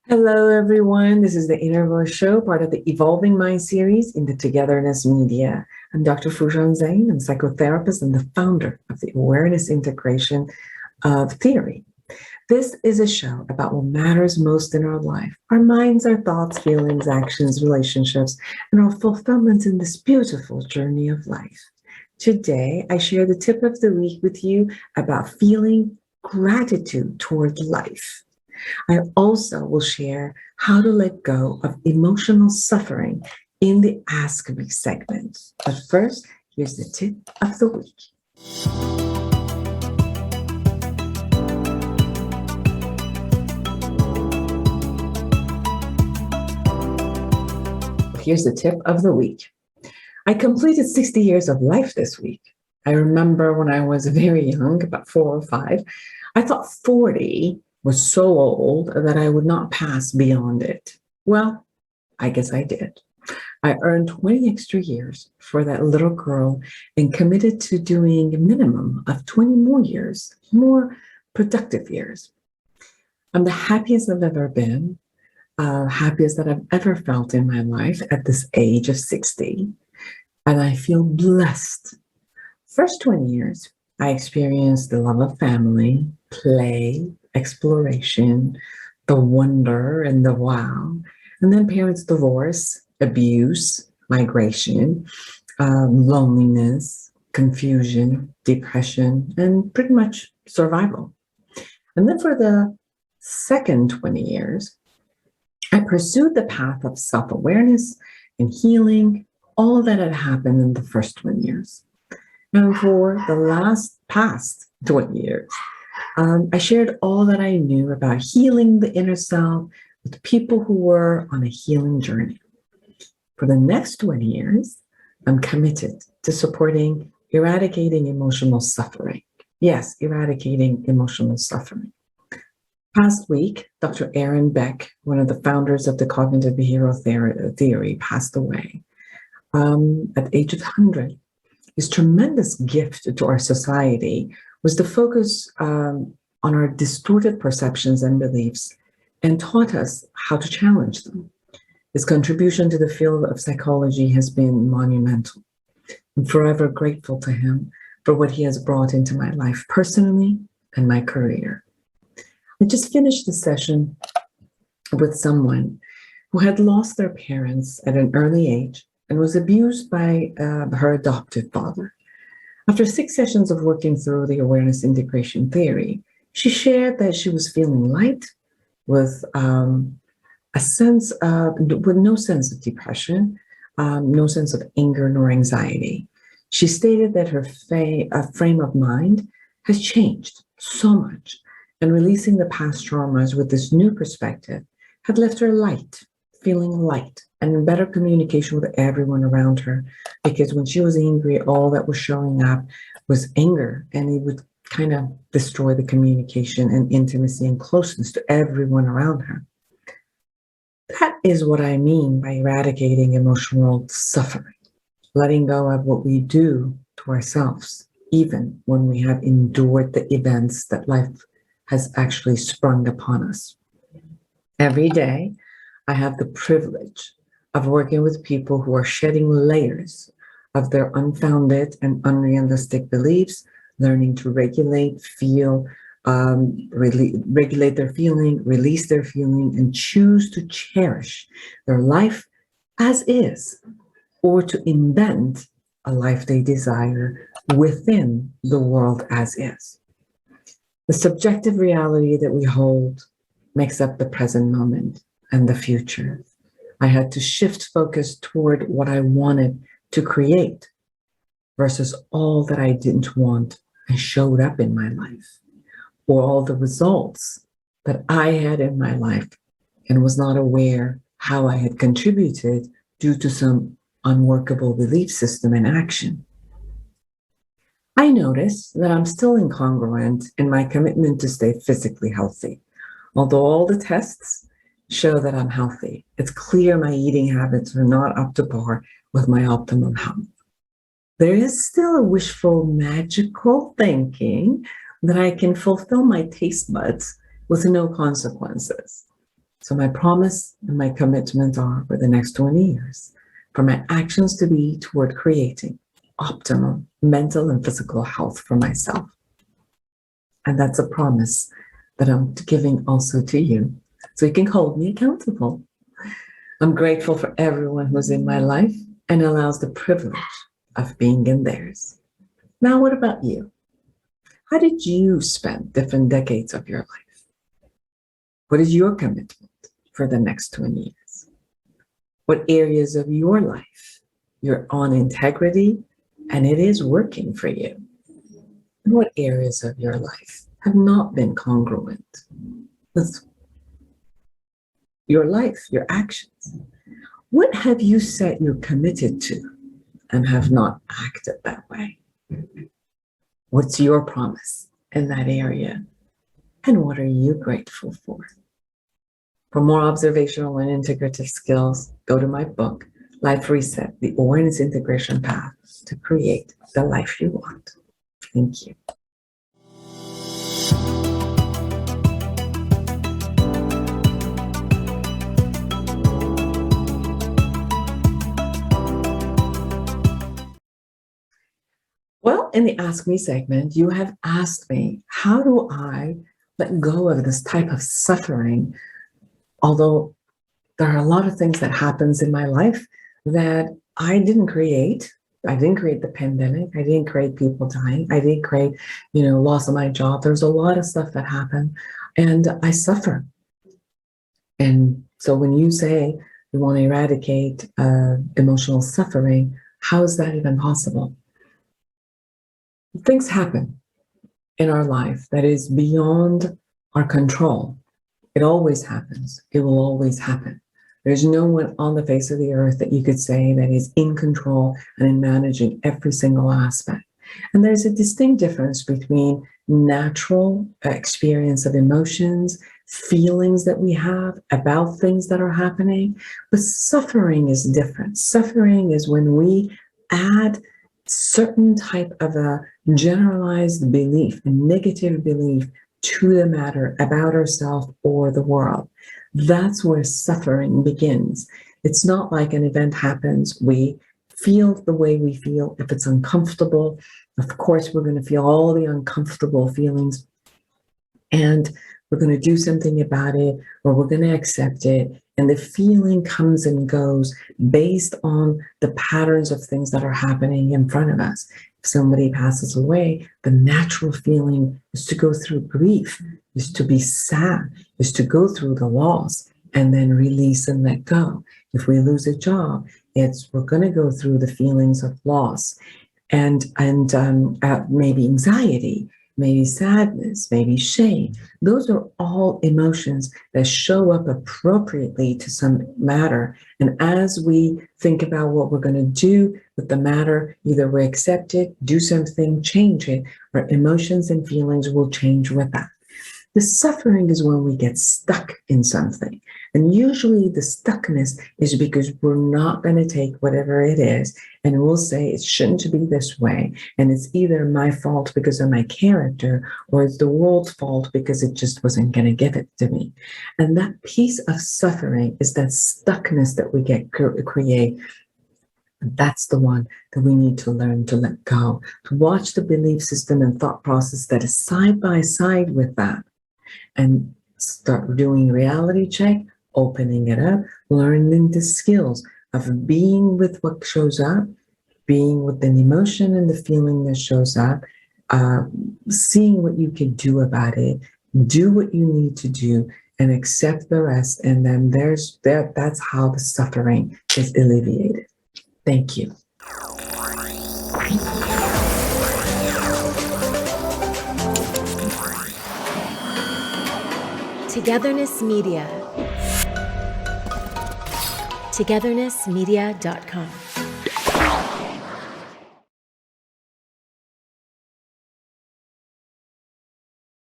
Hello, everyone. This is the Inner Voice Show, part of the Evolving Mind series in the Togetherness media. I'm Dr. Foojan Zeine. I'm a psychotherapist and the founder of the Awareness Integration of Theory. This is a show about what matters most in our life, our minds, our thoughts, feelings, actions, relationships, and our fulfillment in this beautiful journey of life. Today, I share the tip of the week with you about feeling gratitude toward life. I also will share how to let go of emotional suffering in the Ask Me segment. But first, here's the tip of the week. Here's the tip of the week. I completed 60 years of life this week. I remember when I was very young, about 4 or 5, I thought 40 was so old that I would not pass beyond it. Well, I guess I did. I earned 20 extra years for that little girl and committed to doing a minimum of 20 more years, more productive years. I'm the happiest I've ever been, happiest that I've ever felt in my life at this age of 60. And I feel blessed. First 20 years, I experienced the love of family, play, exploration, the wonder and the wow. And then parents' divorce, abuse, migration, loneliness, confusion, depression, and pretty much survival. And then for the second 20 years, I pursued the path of self-awareness and healing, all that had happened in the first 20 years. And for the past 20 years, I shared all that I knew about healing the inner self with people who were on a healing journey. For the next 20 years, I'm committed to supporting eradicating emotional suffering. Yes, eradicating emotional suffering. Past week, Dr. Aaron Beck, one of the founders of the cognitive behavioral theory, passed away at the age of 100. His tremendous gift to our society was to focus on our distorted perceptions and beliefs and taught us how to challenge them. His contribution to the field of psychology has been monumental. I'm forever grateful to him for what he has brought into my life personally and my career. I just finished a session with someone who had lost their parents at an early age and was abused by her adoptive father. After 6 sessions of working through the awareness integration theory, she shared that she was feeling light with no sense of depression, no sense of anger nor anxiety. She stated that her frame of mind has changed so much, and releasing the past traumas with this new perspective had left her light, feeling light, and in better communication with everyone around her. Because when she was angry, all that was showing up was anger, and it would kind of destroy the communication and intimacy and closeness to everyone around her. That is what I mean by eradicating emotional suffering, letting go of what we do to ourselves, even when we have endured the events that life has actually sprung upon us. Every day, I have the privilege of working with people who are shedding layers of their unfounded and unrealistic beliefs, learning to regulate, feel, regulate their feeling, release their feeling, and choose to cherish their life as is, or to invent a life they desire within the world as is. The subjective reality that we hold makes up the present moment and the future. I had to shift focus toward what I wanted to create versus all that I didn't want and showed up in my life, or all the results that I had in my life and was not aware how I had contributed due to some unworkable belief system and action. I notice that I'm still incongruent in my commitment to stay physically healthy. Although all the tests show that I'm healthy, it's clear my eating habits are not up to par with my optimum health. There is still a wishful, magical thinking that I can fulfill my taste buds with no consequences. So my promise and my commitment are for the next 20 years for my actions to be toward creating optimal mental and physical health for myself. And that's a promise that I'm giving also to you, so you can hold me accountable. I'm grateful for everyone who's in my life and allows the privilege of being in theirs. Now, what about you? How did you spend different decades of your life? What is your commitment for the next 20 years? What areas of your life you're on integrity and it is working for you? And what areas of your life have not been congruent with your life, your actions? What have you said you're committed to and have not acted that way? What's your promise in that area? And what are you grateful for? For more observational and integrative skills, go to my book, Life Reset, The Awareness Integration Path to Create the Life You Want. Thank you. Well, in the Ask Me segment, you have asked me, how do I let go of this type of suffering? Although there are a lot of things that happens in my life that I didn't create. I didn't create the pandemic. I didn't create people dying. I didn't create, loss of my job. There's a lot of stuff that happened and I suffer. And so when you say you want to eradicate emotional suffering, how is that even possible? Things happen in our life that is beyond our control. It always happens. It will always happen. There's no one on the face of the earth that you could say that is in control and in managing every single aspect. And there's a distinct difference between natural experience of emotions, feelings that we have about things that are happening, but suffering is different. Suffering is when we add certain type of a generalized belief, a negative belief to the matter about ourselves or the world. That's where suffering begins. It's not like an event happens, we feel the way we feel. If it's uncomfortable, of course, we're going to feel all the uncomfortable feelings and we're going to do something about it, or we're going to accept it. And the feeling comes and goes based on the patterns of things that are happening in front of us. If somebody passes away, the natural feeling is to go through grief, is to be sad, is to go through the loss and then release and let go. If we lose a job, we're going to go through the feelings of loss and maybe anxiety, maybe sadness, maybe shame. Those are all emotions that show up appropriately to some matter. And as we think about what we're going to do with the matter, either we accept it, do something, change it, or emotions and feelings will change with that. The suffering is when we get stuck in something. And usually the stuckness is because we're not going to take whatever it is and we'll say it shouldn't be this way. And it's either my fault because of my character or it's the world's fault because it just wasn't going to give it to me. And that piece of suffering is that stuckness that we create. That's the one that we need to learn to let go, to watch the belief system and thought process that is side by side with that and start doing reality check, opening it up, learning the skills of being with what shows up, being with an emotion and the feeling that shows up, seeing what you can do about it, do what you need to do, and accept the rest. And then that's how the suffering is alleviated. Thank you. Togetherness Media. Togethernessmedia.com.